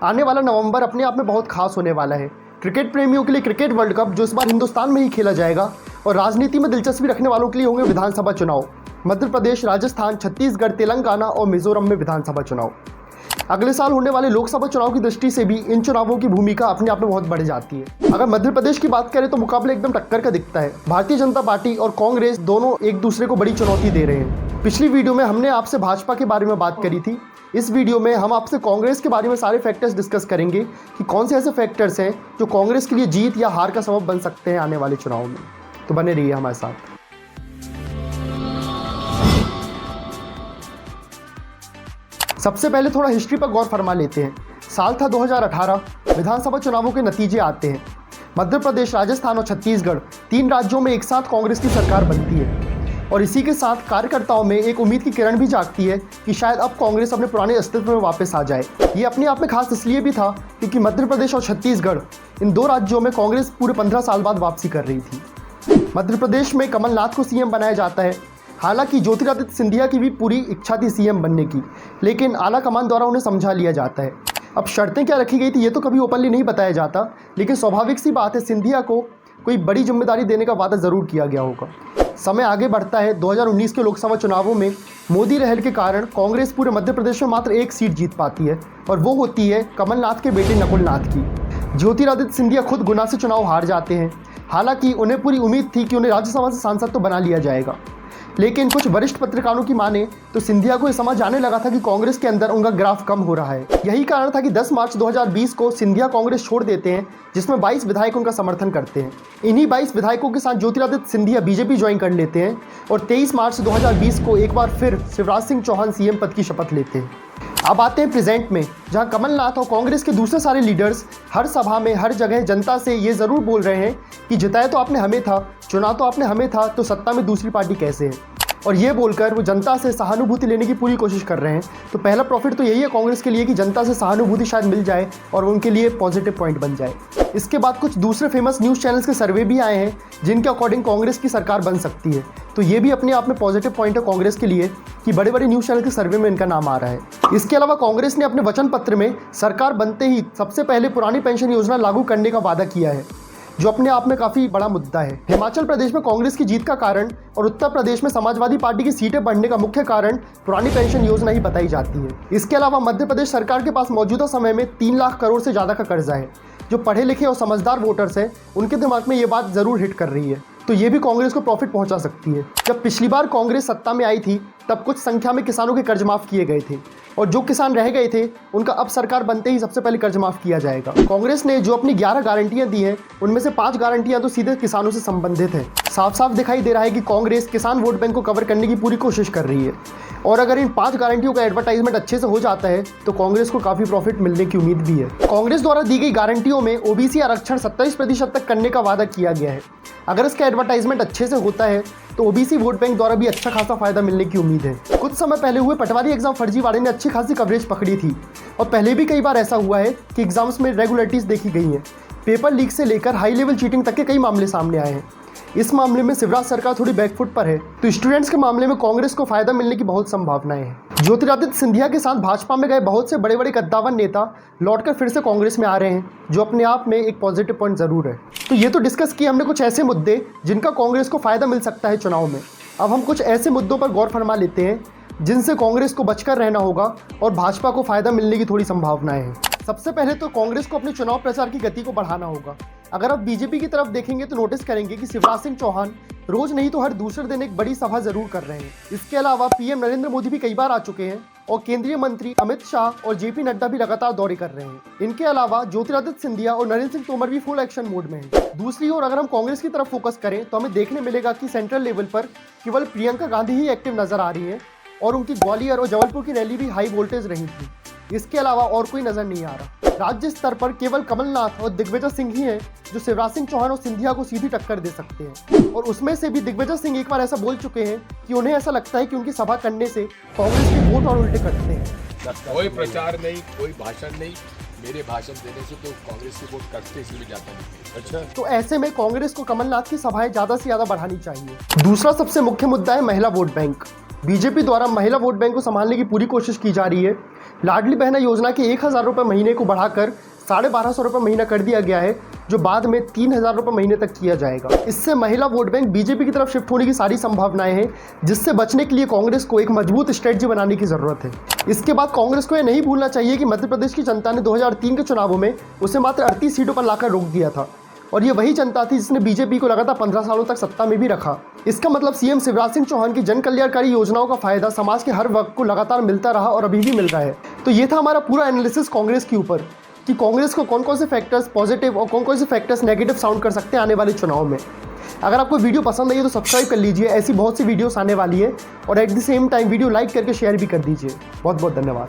आने वाला नवंबर अपने आप में बहुत खास होने वाला है। क्रिकेट प्रेमियों के लिए क्रिकेट वर्ल्ड कप जो इस बार हिंदुस्तान में ही खेला जाएगा, और राजनीति में दिलचस्पी रखने वालों के लिए होंगे विधानसभा चुनाव। मध्य प्रदेश, राजस्थान, छत्तीसगढ़, तेलंगाना और मिजोरम में विधानसभा चुनाव। अगले साल होने वाले लोकसभा चुनाव की दृष्टि से भी इन चुनावों की भूमिका अपने आप में बहुत बढ़ जाती है। अगर मध्य प्रदेश की बात करें तो मुकाबला एकदम टक्कर का दिखता है। भारतीय जनता पार्टी और कांग्रेस दोनों एक दूसरे को बड़ी चुनौती दे रहे हैं। पिछली वीडियो में हमने आपसे भाजपा के बारे में बात करी थी। इस वीडियो में हम आपसे कांग्रेस के बारे में सारे फैक्टर्स डिस्कस करेंगे कि कौन से ऐसे फैक्टर्स हैं जो कांग्रेस के लिए जीत या हार का सबब बन सकते हैं आने वाले चुनाव में। तो बने रहिए हमारे साथ। सबसे पहले थोड़ा हिस्ट्री पर गौर फरमा लेते हैं। साल था 2018। विधानसभा चुनावों के नतीजे आते हैं। मध्य प्रदेश, राजस्थान और छत्तीसगढ़, 3 राज्यों में एक साथ कांग्रेस की सरकार बनती है, और इसी के साथ कार्यकर्ताओं में एक उम्मीद की किरण भी जागती है कि शायद अब कांग्रेस अपने पुराने अस्तित्व में वापस आ जाए। ये अपने आप में खास इसलिए भी था क्योंकि मध्य प्रदेश और छत्तीसगढ़, इन 2 राज्यों में कांग्रेस पूरे 15 साल बाद वापसी कर रही थी। मध्य प्रदेश में कमलनाथ को सीएम बनाया जाता है। हालांकि ज्योतिरादित्य सिंधिया की भी पूरी इच्छा थी सीएम बनने की, लेकिन आला कमान द्वारा उन्हें समझा लिया जाता है। अब शर्तें क्या रखी गई थी ये तो कभी ओपनली नहीं बताया जाता, लेकिन स्वाभाविक सी बात है सिंधिया को कोई बड़ी जिम्मेदारी देने का वादा ज़रूर किया गया होगा। समय आगे बढ़ता है। 2019 के लोकसभा चुनावों में मोदी रहल के कारण कांग्रेस पूरे मध्य प्रदेश में मात्र 1 सीट जीत पाती है, और वो होती है कमलनाथ के बेटे नकुल नाथ की। ज्योतिरादित्य सिंधिया खुद गुना से चुनाव हार जाते हैं। हालांकि उन्हें पूरी उम्मीद थी कि उन्हें राज्यसभा से सांसद तो बना लिया जाएगा, लेकिन कुछ वरिष्ठ पत्रकारों की माने तो सिंधिया को यह समझ आने लगा था कि कांग्रेस के अंदर उनका ग्राफ कम हो रहा है। यही कारण था कि 10 मार्च 2020 को सिंधिया कांग्रेस छोड़ देते हैं, जिसमें 22 विधायक उनका समर्थन करते हैं। इन्हीं 22 विधायकों के साथ ज्योतिरादित्य सिंधिया बीजेपी ज्वाइन कर लेते हैं, और 23 मार्च 2020 को एक बार फिर शिवराज सिंह चौहान सीएम पद की शपथ लेते हैं। अब आते हैं प्रेजेंट में, जहां कमलनाथ और कांग्रेस के दूसरे सारे लीडर्स हर सभा में हर जगह जनता से ये ज़रूर बोल रहे हैं कि जिताया तो आपने हमें था, चुना तो आपने हमें था, तो सत्ता में दूसरी पार्टी कैसे है। और ये बोलकर वो जनता से सहानुभूति लेने की पूरी कोशिश कर रहे हैं। तो पहला प्रॉफिट तो यही है कांग्रेस के लिए कि जनता से सहानुभूति शायद मिल जाए और उनके लिए पॉजिटिव पॉइंट बन जाए। इसके बाद कुछ दूसरे फेमस न्यूज़ चैनल्स के सर्वे भी आए हैं जिनके अकॉर्डिंग कांग्रेस की सरकार बन सकती है। तो ये भी अपने आप में पॉजिटिव पॉइंट है कांग्रेस के लिए कि बड़े बड़े न्यूज़ चैनल के सर्वे में इनका नाम आ रहा है। इसके अलावा कांग्रेस ने अपने वचन पत्र में सरकार बनते ही सबसे पहले पुरानी पेंशन योजना लागू करने का वादा किया है, जो अपने आप में काफ़ी बड़ा मुद्दा है। हिमाचल प्रदेश में कांग्रेस की जीत का कारण और उत्तर प्रदेश में समाजवादी पार्टी की सीटें बढ़ने का मुख्य कारण पुरानी पेंशन योजना ही बताई जाती है। इसके अलावा मध्य प्रदेश सरकार के पास मौजूदा समय में 3 लाख करोड़ से ज़्यादा का कर्जा है। जो पढ़े लिखे और समझदार वोटर्स हैं उनके दिमाग में ये बात ज़रूर हिट कर रही है, तो ये भी कांग्रेस को प्रॉफिट पहुंचा सकती है। जब पिछली बार कांग्रेस सत्ता में आई थी तब कुछ संख्या में किसानों के कर्ज माफ़ किए गए थे, और जो किसान रह गए थे उनका अब सरकार बनते ही सबसे पहले कर्ज माफ़ किया जाएगा। कांग्रेस ने जो अपनी 11 गारंटियां दी हैं उनमें से 5 गारंटियां तो सीधे किसानों से संबंधित हैं। साफ साफ दिखाई दे रहा है कि कांग्रेस किसान वोट बैंक को कवर करने की पूरी कोशिश कर रही है, और अगर इन 5 गारंटियों का एडवर्टाइजमेंट अच्छे से हो जाता है तो कांग्रेस को काफ़ी प्रॉफिट मिलने की उम्मीद भी है। कांग्रेस द्वारा दी गई गारंटियों में ओबीसी आरक्षण 27% तक करने का वादा किया गया है। अगर इसका एडवर्टाइजमेंट अच्छे से होता है तो ओबीसी वोट बैंक द्वारा भी अच्छा खासा फायदा मिलने की उम्मीद है। कुछ समय पहले हुए पटवारी एग्जाम फर्जीवाड़े ने अच्छी खासी कवरेज पकड़ी थी, और पहले भी कई बार ऐसा हुआ है कि एग्जाम्स में रेगुलरिटीज देखी गई हैं। पेपर लीक से लेकर हाई लेवल चीटिंग तक के कई मामले सामने आए हैं। इस मामले में शिवराज सरकार थोड़ी बैकफुट पर है, तो स्टूडेंट्स के मामले में कांग्रेस को फायदा मिलने की बहुत संभावनाएं हैं। ज्योतिरादित्य सिंधिया के साथ भाजपा में गए बहुत से बड़े बड़े कद्दावर नेता लौटकर फिर से कांग्रेस में आ रहे हैं, जो अपने आप में एक पॉजिटिव पॉइंट ज़रूर है। तो ये तो डिस्कस किए हमने कुछ ऐसे मुद्दे जिनका कांग्रेस को फायदा मिल सकता है चुनाव में। अब हम कुछ ऐसे मुद्दों पर गौर फरमा लेते हैं जिनसे कांग्रेस को बचकर रहना होगा और भाजपा को फायदा मिलने की थोड़ी संभावनाएं हैं। सबसे पहले तो कांग्रेस को अपने चुनाव प्रचार की गति को बढ़ाना होगा। अगर आप बीजेपी की तरफ देखेंगे तो नोटिस करेंगे कि शिवराज सिंह चौहान रोज नहीं तो हर दूसरे दिन एक बड़ी सभा जरूर कर रहे हैं। इसके अलावा पीएम नरेंद्र मोदी भी कई बार आ चुके हैं, और केंद्रीय मंत्री अमित शाह और जेपी नड्डा भी लगातार दौरे कर रहे हैं। इनके अलावा ज्योतिरादित्य सिंधिया और नरेंद्र सिंह तोमर भी फुल एक्शन मोड में हैं। दूसरी ओर अगर हम कांग्रेस की तरफ फोकस करें तो हमें देखने मिलेगा कि सेंट्रल लेवल पर केवल प्रियंका गांधी ही एक्टिव नजर आ रही है, और उनकी ग्वालियर और जबलपुर की रैली भी हाई वोल्टेज रही थी। इसके अलावा और कोई नजर नहीं आ रहा। राज्य स्तर पर केवल कमलनाथ और दिग्विजय सिंह ही हैं जो शिवराज सिंह चौहान और सिंधिया को सीधी टक्कर दे सकते हैं, और उसमें से भी दिग्विजय सिंह एक बार ऐसा बोल चुके हैं कि उन्हें ऐसा लगता है कि उनकी सभा करने से कांग्रेस के वोट और उल्टे कटते हैं। कोई प्रचार नहीं, कोई भाषण नहीं, मेरे भाषण देने से तो कांग्रेस के वोट कटते इसलिए जाता नहीं। अच्छा, तो ऐसे में कांग्रेस को कमलनाथ की सभाएं ज्यादा से ज्यादा बढ़ानी चाहिए। दूसरा सबसे मुख्य मुद्दा है महिला वोट बैंक। बीजेपी द्वारा महिला वोट बैंक को संभालने की पूरी कोशिश की जा रही है। लाडली बहना योजना के 1,000 रुपये महीने को बढ़ाकर 1,250 रुपये महीना कर दिया गया है, जो बाद में 3,000 रुपये महीने तक किया जाएगा। इससे महिला वोट बैंक बीजेपी की तरफ शिफ्ट होने की सारी संभावनाएं हैं, जिससे बचने के लिए कांग्रेस को एक मजबूत स्ट्रेटजी बनाने की जरूरत है। इसके बाद कांग्रेस को यह नहीं भूलना चाहिए कि मध्य प्रदेश की जनता ने 2003 के चुनावों में उसे मात्र 38 सीटों पर लाकर रोक दिया था, और ये वही जनता थी जिसने बीजेपी को लगातार 15 सालों तक सत्ता में भी रखा। इसका मतलब सीएम शिवराज सिंह चौहान की जन कल्याणकारी योजनाओं का फायदा समाज के हर वर्ग को लगातार मिलता रहा और अभी भी मिल रहा है। तो ये था हमारा पूरा एनालिसिस कांग्रेस के ऊपर कि कांग्रेस को कौन कौन से फैक्टर्स पॉजिटिव और कौन कौन से फैक्टर्स नेगेटिव साउंड कर सकते हैं आने वाले चुनाव में। अगर आपको वीडियो पसंद आई है तो सब्सक्राइब कर लीजिए, ऐसी बहुत सी वीडियोस आने वाली है, और at the same time video like करके शेयर भी कर दीजिए। बहुत बहुत धन्यवाद।